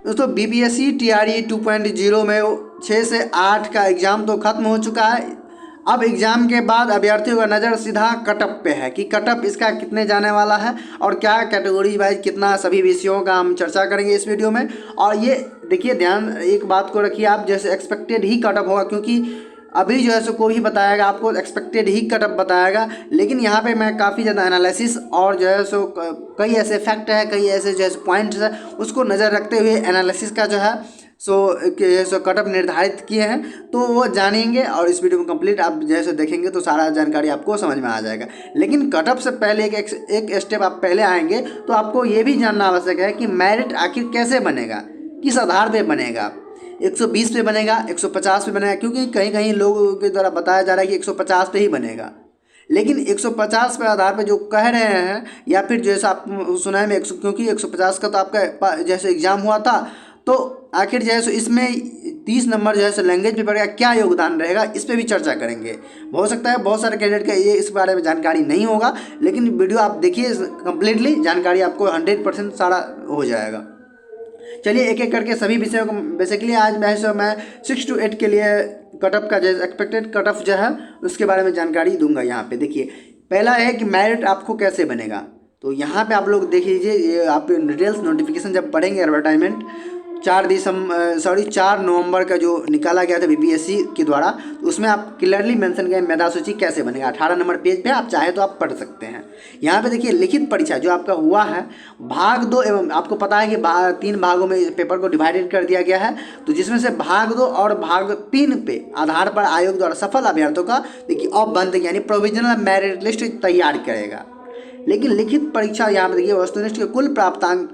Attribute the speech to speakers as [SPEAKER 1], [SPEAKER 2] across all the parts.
[SPEAKER 1] दोस्तों BPSC TRE 2.0 में 6 से 8 का एग्ज़ाम तो ख़त्म हो चुका है। अब एग्ज़ाम के बाद अभ्यर्थियों का नज़र सीधा कटअप पे है कि कटअप इसका कितने जाने वाला है और क्या कैटेगरी वाइज कितना, सभी विषयों का हम चर्चा करेंगे इस वीडियो में। और ये देखिए, ध्यान एक बात को रखिए आप, जैसे एक्सपेक्टेड ही कटअप होगा, क्योंकि अभी जो है सो कोई भी बताएगा आपको एक्सपेक्टेड ही कटअप बताएगा, लेकिन यहाँ पे मैं काफ़ी ज़्यादा एनालिसिस और जो है सो कई ऐसे फैक्ट है, कई ऐसे जो है पॉइंट्स है, उसको नज़र रखते हुए एनालिसिस का जो है सो कटअप निर्धारित किए हैं, तो वो जानेंगे और इस वीडियो में कंप्लीट आप जैसे देखेंगे तो सारा जानकारी आपको समझ में आ जाएगा। लेकिन कटअप से पहले एक स्टेप आप पहले आएंगे तो आपको ये भी जानना आवश्यक है कि मेरिट आखिर कैसे बनेगा, किस आधार पे बनेगा। 120 पे बनेगा, 150 पे बनेगा, क्योंकि कहीं कहीं लोगों के द्वारा बताया जा रहा है कि 150 पे ही बनेगा, लेकिन 150 पे आधार पे जो कह रहे हैं, या फिर जैसा आप सुनाए में क्योंकि 150 का तो आपका जैसे एग्ज़ाम हुआ था, तो आखिर जो है सो इसमें 30 नंबर जो है सो लैंग्वेज पेपर का क्या योगदान रहेगा, इस पर भी चर्चा करेंगे। हो सकता है बहुत सारे कैंडिडेट का ये इस बारे में जानकारी नहीं होगा, लेकिन वीडियो आप देखिए कंप्लीटली, जानकारी आपको 100% सारा हो जाएगा। चलिए एक एक करके सभी विषयों को, बेसिकली आज मैं 6 to 8 के लिए कटअप का जैसे एक्सपेक्टेड कटअप जो है उसके बारे में जानकारी दूंगा। यहाँ पे देखिए, पहला है कि मेरिट आपको कैसे बनेगा। तो यहाँ पे आप लोग देख लीजिए, ये आप डिटेल्स नोटिफिकेशन जब पढ़ेंगे एडवर्टाइजमेंट 4 नवंबर का जो निकाला गया था बीपीएससी के द्वारा, तो उसमें आप क्लियरली मेंशन किया मेधा सूची कैसे बनेगा। 18 नंबर पेज पे आप चाहे तो आप पढ़ सकते हैं। यहाँ पे देखिए, लिखित परीक्षा जो आपका हुआ है भाग 2, एवं आपको पता है कि 3 भागों में पेपर को डिवाइडेड कर दिया गया है, तो जिसमें से भाग 2 और भाग 3 पे आधार पर आयोग द्वारा सफल अभ्यर्थियों का देखिए औपबंधिक यानी प्रोविजनल मेरिट लिस्ट तैयार करेगा। लेकिन लिखित परीक्षा यहाँ पे देखिए, वस्तुनिष्ठ के कुल प्राप्तांक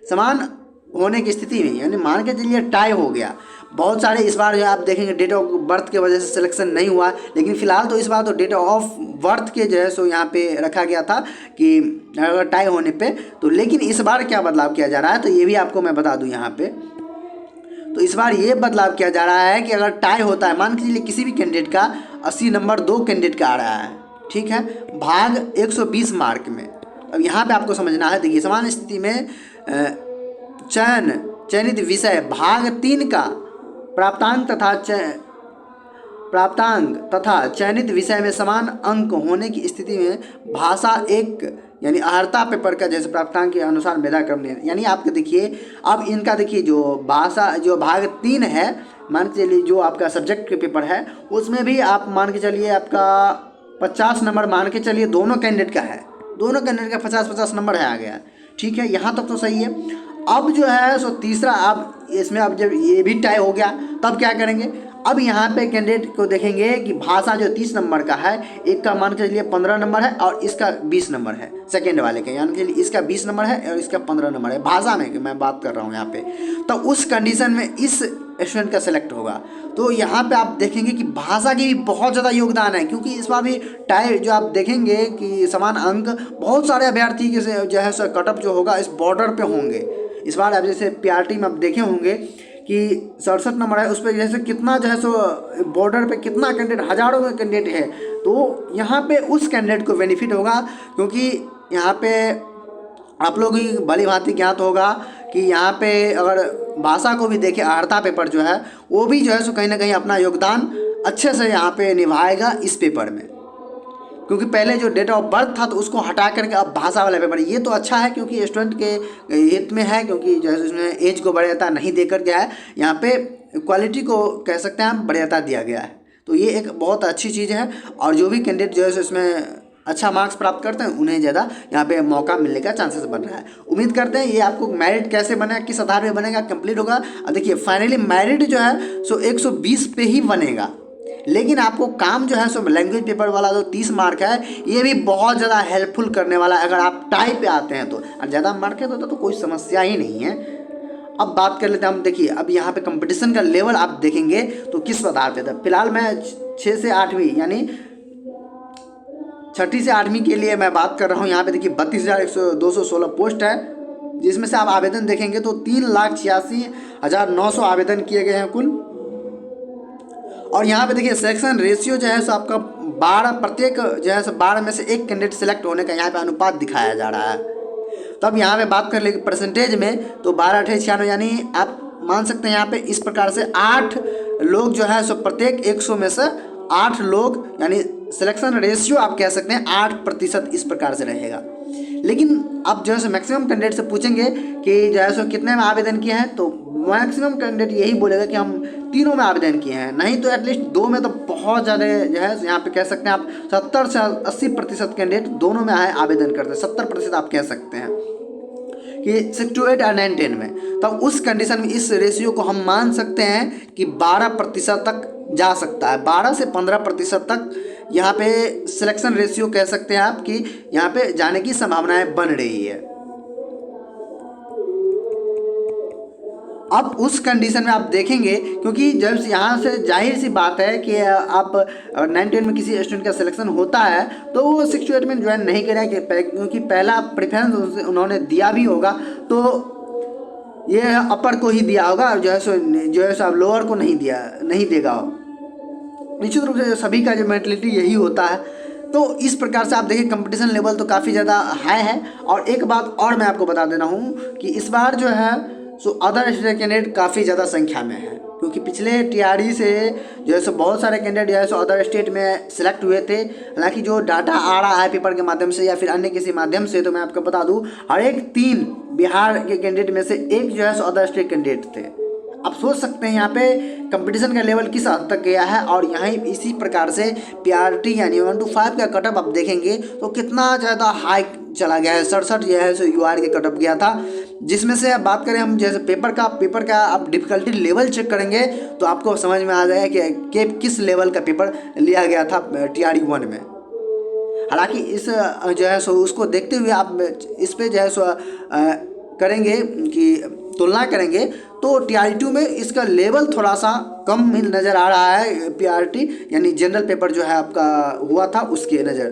[SPEAKER 1] समान होने की स्थिति में, यानी मान के चलिए टाई हो गया। बहुत सारे इस बार जो आप देखेंगे डेट ऑफ बर्थ के वजह से सिलेक्शन नहीं हुआ, लेकिन फिलहाल तो इस बार तो डेट ऑफ बर्थ के जो है सो यहाँ पे रखा गया था कि अगर टाई होने पे तो, लेकिन इस बार क्या बदलाव किया जा रहा है तो ये भी आपको मैं बता दूं यहाँ पे। तो इस बार ये बदलाव किया जा रहा है कि अगर टाई होता है, मान के चलिए किसी भी कैंडिडेट का 80 नंबर 2 कैंडिडेट का आ रहा है, ठीक है, भाग 120 मार्क में। अब यहाँ पे आपको समझना है, देखिए समान स्थिति में चयनित विषय भाग 3 का प्राप्तांक तथा चयनित विषय में समान अंक होने की स्थिति में भाषा 1 यानी अर्हता पेपर का जैसे प्राप्तांक के अनुसार मेधा क्रम नहीं, यानी आपके देखिए अब इनका देखिए जो भाषा जो भाग 3 है, मान के चलिए जो आपका सब्जेक्ट के पेपर है उसमें भी आप मान के चलिए आपका 50 नंबर मान के चलिए दोनों कैंडिडेट का है, दोनों कैंडिडेट का 50-50 नंबर है आ गया, ठीक है, यहाँ तक तो सही है। अब जो है सो तीसरा, अब इसमें अब जब ये भी टाई हो गया तब क्या करेंगे, अब यहाँ पे कैंडिडेट को देखेंगे कि भाषा जो 30 नंबर का है, एक का मान के चलिए 15 नंबर है और इसका 20 नंबर है, सेकेंड वाले का यानी कि इसका 20 नंबर है और इसका 15 नंबर है, भाषा में कि मैं बात कर रहा हूँ यहाँ पे। तो उस कंडीशन में इस स्टूडेंट का सिलेक्ट होगा। तो यहाँ पे आप देखेंगे कि भाषा की भी बहुत ज़्यादा योगदान है, क्योंकि इस बार भी टाई जो आप देखेंगे कि समान अंक बहुत सारे अभ्यर्थी के जो है सो कटअप जो होगा इस बॉर्डर पे होंगे। इस बार आप जैसे पीआरटी में आप देखे होंगे कि 67 नंबर है, उस पर जैसे कितना जो है सो बॉर्डर पे कितना कैंडिडेट, हज़ारों में कैंडिडेट है, तो यहाँ पे उस कैंडिडेट को बेनिफिट होगा, क्योंकि यहाँ पे आप लोग ही भली भांति ज्ञात होगा कि यहाँ पे अगर भाषा को भी देखें, अर्हता पेपर जो है वो भी जो है सो कहीं ना कहीं अपना योगदान अच्छे से यहाँ पे निभाएगा इस पेपर में, क्योंकि पहले जो डेट ऑफ बर्थ था तो उसको हटा करके अब भाषा वाला पेपर, ये तो अच्छा है क्योंकि स्टूडेंट के हित में है, क्योंकि जैसे उसमें एज को वरीयता नहीं देकर गया है, यहाँ पे क्वालिटी को कह सकते हैं हम वरीयता दिया गया है, तो ये एक बहुत अच्छी चीज़ है। और जो भी कैंडिडेट जो है इसमें अच्छा मार्क्स प्राप्त करते हैं उन्हें ज़्यादा यहाँ पे मौका मिलने का चांसेस बन रहा है। उम्मीद करते हैं ये आपको मेरिट कैसे बनेगा, किस आधार पे बनेगा, कंप्लीट होगा। अब देखिए फाइनली मेरिट जो है सो 120 पे ही बनेगा, लेकिन आपको काम जो है सो लैंग्वेज पेपर वाला जो 30 मार्क है ये भी बहुत ज़्यादा हेल्पफुल करने वाला है अगर आप टाई पे आते हैं तो, और ज़्यादा मार्क है तो कोई समस्या ही नहीं है। अब बात कर लेते हैं हम, देखिए अब यहाँ पे कंपटीशन का लेवल आप देखेंगे तो किस आधार पे था। फिलहाल मैं 6 से 8वीं यानी 6ठी से 8वीं के लिए मैं बात कर रहा हूँ। यहाँ पे देखिए 32,216 पोस्ट है, जिसमें से आप आवेदन देखेंगे तो 3,86,900 आवेदन किए गए हैं कुल। और यहाँ पे देखिए सिलेक्शन रेशियो जो है सो आपका 12 प्रत्येक जो है सो 12 में से एक कैंडिडेट सिलेक्ट होने का यहाँ पे अनुपात दिखाया जा रहा है। तो अब यहाँ पे बात कर ले परसेंटेज में, तो 12/96 यानी आप मान सकते हैं यहाँ पे इस प्रकार से 8 लोग जो है सो प्रत्येक 100 में से 8 लोग, यानी सिलेक्शन रेशियो आप कह सकते हैं 8% इस प्रकार से रहेगा। लेकिन अब जो है सो मैक्सिमम कैंडिडेट से पूछेंगे कि जो है सो कितने में आवेदन किए हैं, तो मैक्सिमम कैंडिडेट यही बोलेगा कि हम 3 में आवेदन किए हैं, नहीं तो एटलीस्ट 2 में तो बहुत ज़्यादा जो है यहाँ पे कह सकते हैं आप 70 से 80% कैंडिडेट दोनों में आवेदन करते हैं। 70% आप कह सकते हैं कि 6 to 8 और 9 10 में। तब उस कंडीशन में इस रेशियो को हम मान सकते हैं कि 12% तक जा सकता है। 12 से 15% तक यहाँ पे सिलेक्शन रेशियो कह सकते हैं आप कि यहाँ पे जाने की संभावनाएं बन रही है। अब उस कंडीशन में आप देखेंगे, क्योंकि जब यहाँ से जाहिर सी बात है कि आप 9-10 में किसी स्टूडेंट का सिलेक्शन होता है तो वो 6 to 8 में ज्वाइन नहीं करें, क्योंकि पहला प्रेफरेंस उन्होंने दिया भी होगा तो ये अपर को ही दिया होगा, और जो है सो लोअर को नहीं देगा। निश्चित रूप से सभी का जो मेंटलिटी यही होता है। तो इस प्रकार से आप देखिए कंपटीशन लेवल तो काफ़ी ज़्यादा हाई है। और एक बात और मैं आपको बता देना हूँ कि इस बार जो है सो अदर स्टेट कैंडिडेट काफ़ी ज़्यादा संख्या में है, क्योंकि पिछले टीआरई से जो है सो बहुत सारे कैंडिडेट जो है सो अदर स्टेट में सिलेक्ट हुए थे। हालांकि जो डाटा आ रहा है पेपर के माध्यम से या फिर अन्य किसी माध्यम से, तो मैं आपको बता दूं हर एक 3 बिहार के कैंडिडेट में से एक जो है सो अदर स्टेट कैंडिडेट थे। आप सोच सकते हैं यहाँ पे कंपटीशन का लेवल किस हद तक गया है। और यहाँ इसी प्रकार से पीआरटी यानी 1 to 5 का कटअप आप देखेंगे तो कितना ज़्यादा हाई चला गया है। 67 जो है सो यूआर के कटअप गया था, जिसमें से अब बात करें हम जैसे पेपर का आप डिफ़िकल्टी लेवल चेक करेंगे तो आपको समझ में आ जाएगा कि किस लेवल का पेपर लिया गया था टीआरई 1 में। हालांकि इस जो है सो उसको देखते हुए आप इस पे जो है सो करेंगे कि तुलना करेंगे तो टीआरई 2 में इसका लेवल थोड़ा सा कम नज़र आ रहा है। पीआरटी यानी जनरल पेपर जो है आपका हुआ था उसके नज़र,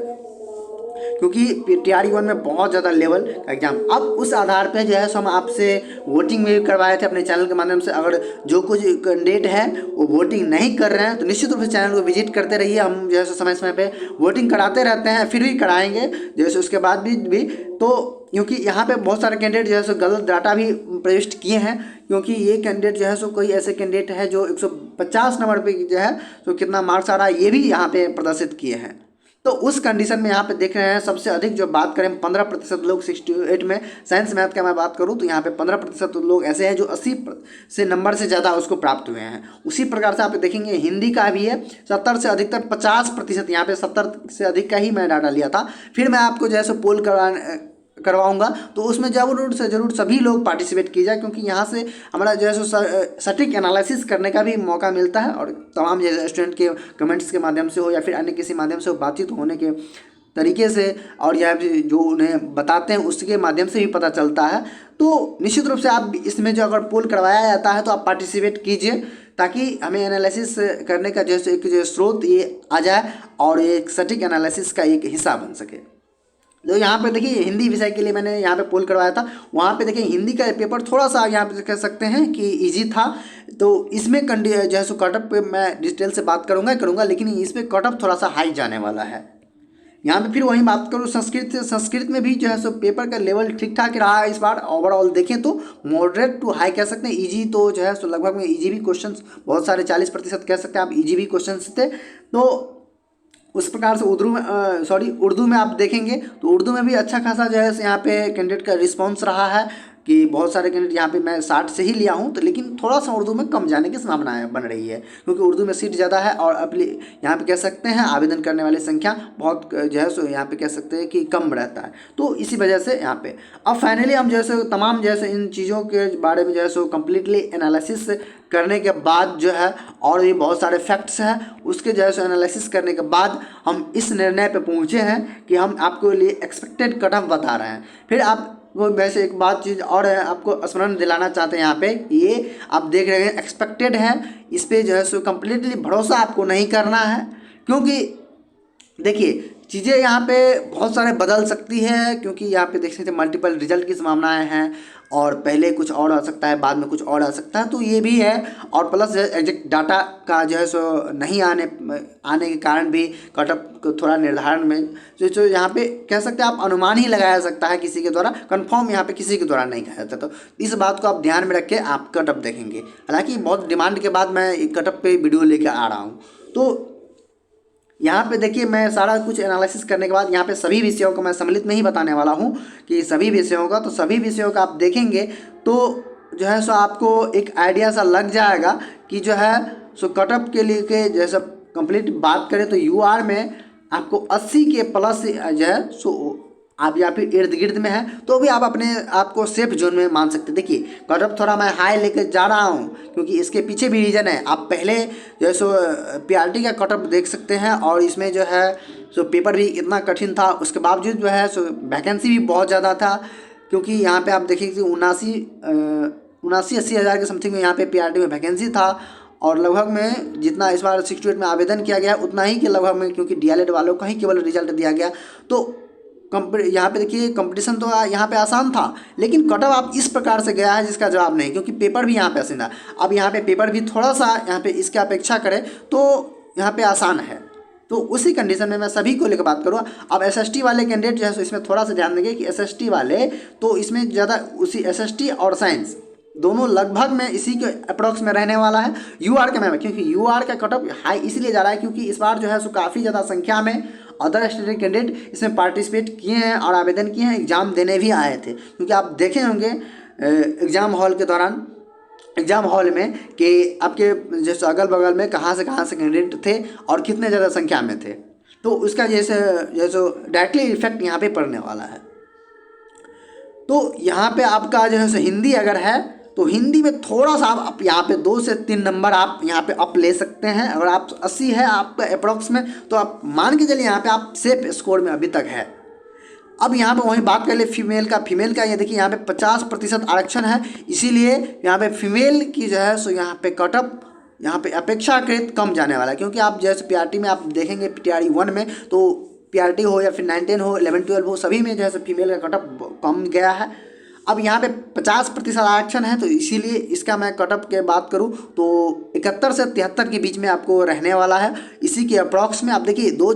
[SPEAKER 1] क्योंकि टीआरई 1 में बहुत ज़्यादा लेवल का एग्जाम। अब उस आधार पे जो है सो हम आपसे वोटिंग भी करवाए थे अपने चैनल के माध्यम से। अगर जो कुछ कैंडिडेट है वो वोटिंग नहीं कर रहे हैं तो निश्चित रूप से चैनल को विजिट करते रहिए। हम जो है सो समय समय पे वोटिंग कराते रहते हैं, फिर भी कराएंगे जैसे उसके बाद भी तो, क्योंकि यहाँ पे बहुत सारे कैंडिडेट जो है सो गलत डाटा भी प्रविष्ट किए हैं। क्योंकि ये कैंडिडेट जो है सो कोई ऐसे कैंडिडेट है जो 150 नंबर पे जो है तो कितना मार्क्स आ रहा है ये भी यहाँ पे प्रदर्शित किए हैं। तो उस कंडीशन में यहाँ पे देख रहे हैं सबसे अधिक जो बात करें 15% लोग 68 में, साइंस मैथ का मैं बात करूँ तो यहाँ पे 15% लोग ऐसे हैं जो 80 से नंबर से ज़्यादा उसको प्राप्त हुए हैं। उसी प्रकार से आप देखेंगे हिंदी का भी है 70 से अधिकतर 50%, यहाँ पे 70 से अधिक का ही मैं डाटा लिया था। फिर मैं आपको जो है सो पोल करवाऊंगा तो उसमें ज़रूर से ज़रूर सभी लोग पार्टिसिपेट कीजिए, क्योंकि यहाँ से हमारा जो है सो सटीक एनालिसिस करने का भी मौका मिलता है। और तमाम जैसे स्टूडेंट के कमेंट्स के माध्यम से हो या फिर अन्य किसी माध्यम से बातचीत होने के तरीके से और या जो उन्हें बताते हैं उसके माध्यम से भी पता चलता है। तो निश्चित रूप से आप इसमें जो अगर पोल करवाया जाता है तो आप पार्टिसिपेट कीजिए, ताकि हमें एनालिसिस करने का जो एक जो स्रोत ये आ जाए और एक सटीक एनालिसिस का एक हिस्सा बन सके। तो यहाँ पे देखिए हिंदी विषय के लिए मैंने यहाँ पे पोल करवाया था, वहाँ पे देखिए हिंदी का पेपर थोड़ा सा यहाँ पे कह सकते हैं कि इजी था। तो इसमें जो है सो कटअप पे मैं डिटेल से बात करूँगा, लेकिन इसमें कटअप थोड़ा सा हाई जाने वाला है। यहाँ पे फिर वहीं बात करूँ संस्कृत में भी जो है सो पेपर का लेवल ठीक ठाक रहा है इस बार। ओवरऑल देखें तो मॉडरेट टू हाई कह सकते हैं। ईजी तो जो है सो लगभग में ईजी भी क्वेश्चन बहुत सारे 40% कह सकते हैं आप ईजी भी क्वेश्चन थे। तो उस प्रकार से उर्दू में आप देखेंगे तो उर्दू में भी अच्छा खासा जो है यहाँ पे कैंडिडेट का रिस्पांस रहा है कि बहुत सारे कैंडिडेट यहाँ पे मैं 60 से ही लिया हूँ, तो लेकिन थोड़ा सा उर्दू में कम जाने की संभावनाएं बन रही है, क्योंकि उर्दू में सीट ज़्यादा है और यहाँ पे कह सकते हैं आवेदन करने वाली संख्या बहुत जो है सो यहाँ पे कह सकते हैं कि कम रहता है। तो इसी वजह से यहाँ पे अब फाइनली हम जैसे तमाम जैसे इन चीज़ों के बारे में जो है सो कम्प्लीटली एनालिसिस करने के बाद जो है और भी बहुत सारे फैक्ट्स हैं उसके जो है सो एनालिसिस करने के बाद हम इस निर्णय पे पहुँचे हैं कि हम आपको लिए एक्सपेक्टेड कटऑफ बता रहे हैं। फिर आप वो वैसे एक बात चीज़ और है आपको स्मरण दिलाना चाहते हैं यहाँ पे, ये आप देख रहे हैं एक्सपेक्टेड है, इस पर जो है सो कम्प्लीटली भरोसा आपको नहीं करना है। क्योंकि देखिए चीज़ें यहाँ पे बहुत सारे बदल सकती है, क्योंकि यहाँ पे देख सकते हैं मल्टीपल रिजल्ट की संभावनाएं हैं, और पहले कुछ और आ सकता है, बाद में कुछ और आ सकता है, तो ये भी है। और प्लस एग्जैक्ट डाटा का जो है सो नहीं आने के कारण भी कटअप को थोड़ा निर्धारण में जो यहाँ पे कह सकते हैं आप अनुमान ही लगाया सकता है किसी के द्वारा, कंफर्म यहाँ पे किसी के द्वारा नहीं कहा जाता। तो इस बात को आप ध्यान में रख के आप कटअप देखेंगे। हालांकि बहुत डिमांड के बाद मैं कटअप पे वीडियो लेकर आ रहा हूँ। तो यहाँ पे देखिए, मैं सारा कुछ एनालिसिस करने के बाद यहाँ पे सभी विषयों को मैं सम्मिलित में ही बताने वाला हूँ कि सभी विषयों का, तो सभी विषयों का आप देखेंगे तो जो है सो आपको एक आइडिया सा लग जाएगा कि जो है सो कटअप के लिए के जैसे कंप्लीट बात करें तो यूआर में आपको 80 के प्लस जो है सो आप या फिर इर्द गिर्द में है तो भी आप अपने आप को सेफ जोन में मान सकते हैं। देखिए, कटअप थोड़ा मैं हाई लेकर जा रहा हूँ क्योंकि इसके पीछे भी रीज़न है। आप पहले जो है सो पीआरटी का कटअप देख सकते हैं, और इसमें जो है सो पेपर भी इतना कठिन था, उसके बावजूद जो है सो वैकेंसी भी बहुत ज़्यादा था। क्योंकि यहाँ पे आप देखिए 79-80 हज़ार के समथिंग में यहाँ पे पीआरटी में वैकेंसी था, और लगभग में जितना इस बार 68 में आवेदन किया गया उतना ही के लगभग में, क्योंकि डीएलएड वालों का ही केवल रिजल्ट दिया गया। तो यहाँ पे देखिए कंपटीशन तो यहाँ पे आसान था, लेकिन कटअप आप इस प्रकार से गया है जिसका जवाब नहीं, क्योंकि पेपर भी यहाँ पे आसान था। अब यहाँ पे पेपर भी थोड़ा सा यहाँ पे इसके अपेक्षा करें तो यहाँ पे आसान है। तो उसी कंडीशन में मैं सभी को लेकर बात करूँ। अब एसएसटी वाले कैंडिडेट जो है इसमें थोड़ा सा ध्यान देंगे कि एसएसटी वाले तो इसमें ज़्यादा उसी एसएसटी और साइंस दोनों लगभग में इसी के अप्रॉक्स में रहने वाला है यूआर के में, क्योंकि यूआर का कटअप हाई इसलिए जा रहा है क्योंकि इस बार जो है सो काफ़ी ज़्यादा संख्या में अदर स्टूडेंट कैंडिडेट इसमें पार्टिसिपेट किए हैं और आवेदन किए हैं, एग्ज़ाम देने भी आए थे। क्योंकि आप देखे होंगे एग्ज़ाम हॉल के दौरान, एग्ज़ाम हॉल में कि आपके जैसे अगल बगल में कहाँ से कैंडिडेट थे और कितने ज़्यादा संख्या में थे, तो उसका जैसे डायरेक्टली इफेक्ट यहाँ पे पड़ने वाला है। तो यहाँ पे आपका जो है हिंदी अगर है तो हिंदी में थोड़ा सा आप यहाँ पे 2 से 3 नंबर आप यहाँ पे अप ले सकते हैं। अगर आप 80 है आपका अप्रॉक्स में तो आप मान के चलिए यहाँ पे आप सेफ स्कोर में अभी तक है। अब यहाँ पे वही बात कर ले फीमेल का ये देखिए यहाँ पे 50% आरक्षण है, इसीलिए यहाँ पे फीमेल की जो है सो यहाँ पे कटअप यहाँ पे अपेक्षाकृत कम जाने वाला है। क्योंकि आप जैसे पीआरटी में आप देखेंगे पीआरटी 1 में तो पीआरटी हो या फिर 9-10 हो 11-12 हो सभी में जो है फीमेल का कटअप कम गया है। अब यहाँ पे 50% आरक्षण है, तो इसीलिए इसका मैं कटअप के बात करूँ तो 71 से 73 के बीच में आपको रहने वाला है। इसी के अप्रॉक्स में आप देखिए 2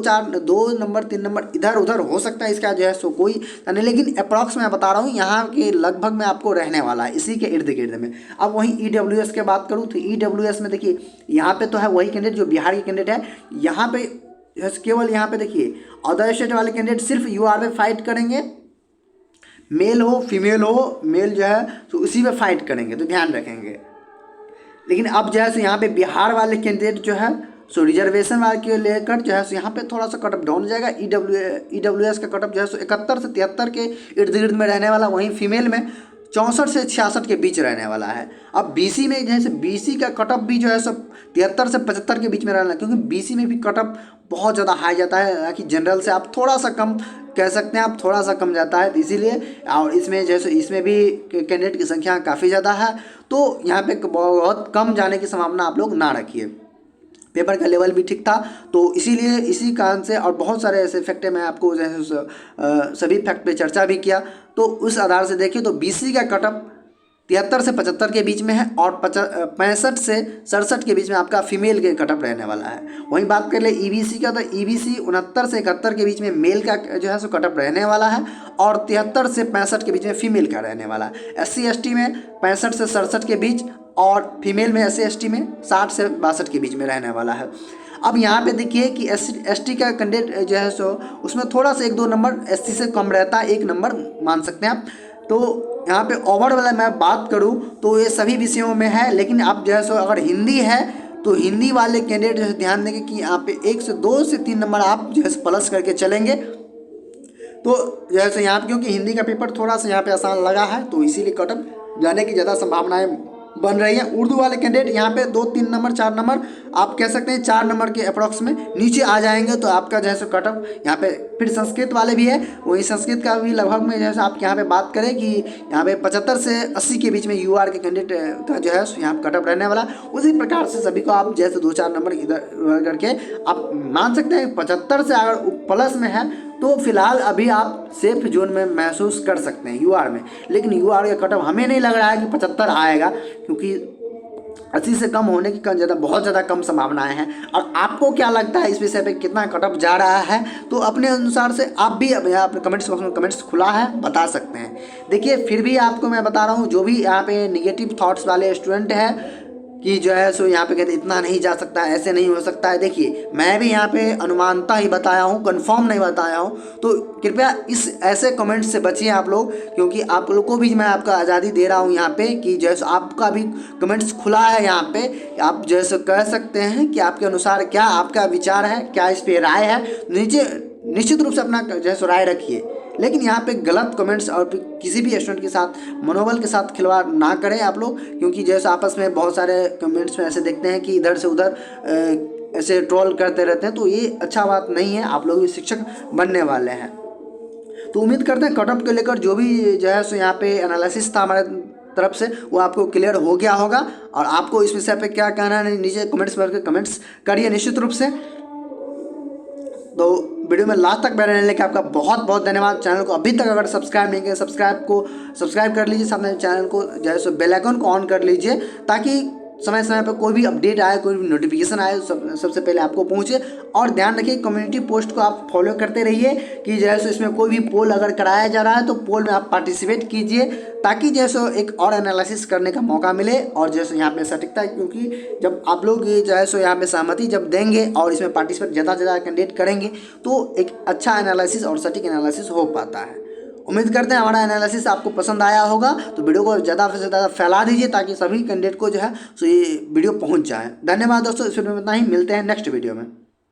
[SPEAKER 1] नंबर 3 नंबर इधर उधर हो सकता है इसका जो है सो कोई नहीं, लेकिन अप्रॉक्स में बता रहा हूँ यहाँ के लगभग में आपको रहने वाला है इसी के इर्द गिर्द में। अब वहीं EWS के बात करूँ तो EWS में देखिए यहाँ पे तो है वही कैंडिडेट जो बिहार के कैंडिडेट है। यहाँ पे केवल यहाँ पे देखिए अदर स्टेट वाले कैंडिडेट सिर्फ यूआर में फाइट करेंगे, मेल हो फीमेल हो, मेल जो है तो उसी में फाइट करेंगे, तो ध्यान रखेंगे। लेकिन अब जो है सो यहाँ पे बिहार वाले कैंडिडेट जो है सो रिजर्वेशन वाले के लेकर जो है सो यहाँ पे थोड़ा सा कटअप डाउन हो जाएगा। EWS का कटअप जो है सो 71 से 73 के इर्द गिर्द में रहने वाला, वहीं फीमेल में 64 से 66 के बीच रहने वाला है। अब BC में जैसे BC का कटअप भी जो है सो 73 से 75 के बीच में रहना, क्योंकि BC में भी कटअप बहुत ज़्यादा हाई जाता है, हालांकि जनरल से आप थोड़ा सा कम कह सकते हैं, आप थोड़ा सा कम जाता है, तो इसीलिए और इसमें जैसे इसमें भी कैंडिडेट की संख्या काफ़ी ज़्यादा है, तो यहाँ पे बहुत कम जाने की संभावना आप लोग ना रखिए। पेपर का लेवल भी ठीक था, तो इसीलिए इसी कारण से और बहुत सारे ऐसे फैक्ट मैं आपको जैसे सभी फैक्ट पे चर्चा भी किया, तो उस आधार से देखिए तो BC का कटअप 73 से 75 के बीच में है और 65 से 67 के बीच में आपका फीमेल के कटअप रहने वाला है। वहीं बात कर ले EBC का, तो EBC 69 से 71 के बीच में मेल का जो है सो कटअप रहने वाला है और 73 से 65 के बीच में फीमेल का रहने वाला है। SC/ST में 65 से 67 के बीच और फीमेल में SC/ST में 60 से 62 के बीच में रहने वाला है। अब यहाँ पे देखिए कि SC/ST का कैंडिडेट जो है सो उसमें थोड़ा सा 1-2 नंबर SC से कम रहता है, 1 नंबर मान सकते हैं आप। तो यहाँ पे ओवरऑल मैं बात करूँ तो ये सभी विषयों में है, लेकिन आप जो है सो अगर हिंदी है तो हिंदी वाले कैंडिडेट जो है ध्यान देंगे कि यहाँ पे 1 से 2 से 3 नंबर आप जो है प्लस करके चलेंगे। तो जो है सो यहाँ क्योंकि हिंदी का पेपर थोड़ा सा यहाँ पे आसान लगा है, तो इसीलिए कटअप जाने की ज़्यादा संभावनाएं बन रही है। उर्दू वाले कैंडिडेट यहाँ पे 2-3 नंबर 4 नंबर आप कह सकते हैं 4 नंबर के अप्रॉक्स में नीचे आ जाएंगे, तो आपका जो है सो कटअप यहाँ पे फिर संस्कृत वाले भी है, वही संस्कृत का भी लगभग में जैसे आप यहाँ पे बात करें कि यहाँ पे 75 से 80 के बीच में यूआर के कैंडिडेट का जो है यहाँ पे कटअप रहने वाला। उसी प्रकार से सभी को आप जैसे 2-4 नंबर इधर उधर करके आप मान सकते हैं 75 से अगर प्लस में है तो फिलहाल अभी आप सेफ जोन में महसूस कर सकते हैं यूआर में। लेकिन यूआर का कटअप हमें नहीं लग रहा है कि 75 आएगा, क्योंकि 80 से कम होने की बहुत ज़्यादा कम संभावनाएं हैं। और आपको क्या लगता है इस विषय पे कितना कटअप जा रहा है, तो अपने अनुसार से आप भी यहाँ पे कमेंट्स बॉक्स में कमेंट्स खुला है बता सकते हैं। देखिए फिर भी आपको मैं बता रहा हूँ, जो भी यहाँ पे निगेटिव थॉट्स वाले स्टूडेंट हैं कि जो है सो यहाँ पे कहते इतना नहीं जा सकता है, ऐसे नहीं हो सकता है। देखिए मैं भी यहाँ पे अनुमानता ही बताया हूँ, कंफर्म नहीं बताया हूँ, तो कृपया इस ऐसे कमेंट से बचिए आप लोग, क्योंकि आप लोग को भी मैं आपका आज़ादी दे रहा हूँ यहाँ पे कि जैसे आपका भी कमेंट्स खुला है यहाँ पे, आप जैसे कह सकते हैं कि आपके अनुसार क्या आपका विचार है, क्या इस पर राय है। नीचे निश्चित रूप से अपना जैसे राय रखिए, लेकिन यहाँ पे गलत कमेंट्स और किसी भी स्टूडेंट के साथ मनोबल के साथ खिलवाड़ ना करें आप लोग, क्योंकि जैसे आपस में बहुत सारे कमेंट्स में ऐसे देखते हैं कि इधर से उधर ऐसे ट्रोल करते रहते हैं, तो ये अच्छा बात नहीं है। आप लोग भी शिक्षक बनने वाले हैं, तो उम्मीद करते हैं कटअप को लेकर जो भी जो है सो यहाँ पे एनालिसिस था हमारे तरफ से वो आपको क्लियर हो गया होगा। और आपको इस विषय पे क्या कहना है नीचे कमेंट्स करके कमेंट्स करिए निश्चित रूप से। तो वीडियो में लास्ट तक बने रहने के आपका बहुत बहुत धन्यवाद। चैनल को अभी तक अगर सब्सक्राइब नहीं किया सब्सक्राइब कर लीजिए, साथ में चैनल को जो है बेल आइकन को ऑन कर लीजिए, ताकि समय समय पर कोई भी अपडेट आए, कोई भी नोटिफिकेशन आए सबसे पहले आपको पहुंचे। और ध्यान रखिए कम्युनिटी पोस्ट को आप फॉलो करते रहिए कि जैसे इसमें कोई भी पोल अगर कराया जा रहा है तो पोल में आप पार्टिसिपेट कीजिए, ताकि जैसे एक और एनालिसिस करने का मौका मिले और जैसे यहाँ पे सटीकता, क्योंकि जब आप लोग जो है सो यहाँ पे सहमति जब देंगे और इसमें पार्टिसिपेट ज़्यादा से ज़्यादा कैंडिडेट करेंगे तो एक अच्छा एनालिसिस और सटीक एनालिसिस हो पाता है। उम्मीद करते हैं हमारा एनालिसिस आपको पसंद आया होगा, तो वीडियो को ज़्यादा से ज़्यादा फैला दीजिए ताकि सभी कैंडिडेट को जो है सो ये वीडियो पहुंच जाए। धन्यवाद दोस्तों, इस वीडियो में इतना ही, मिलते हैं नेक्स्ट वीडियो में।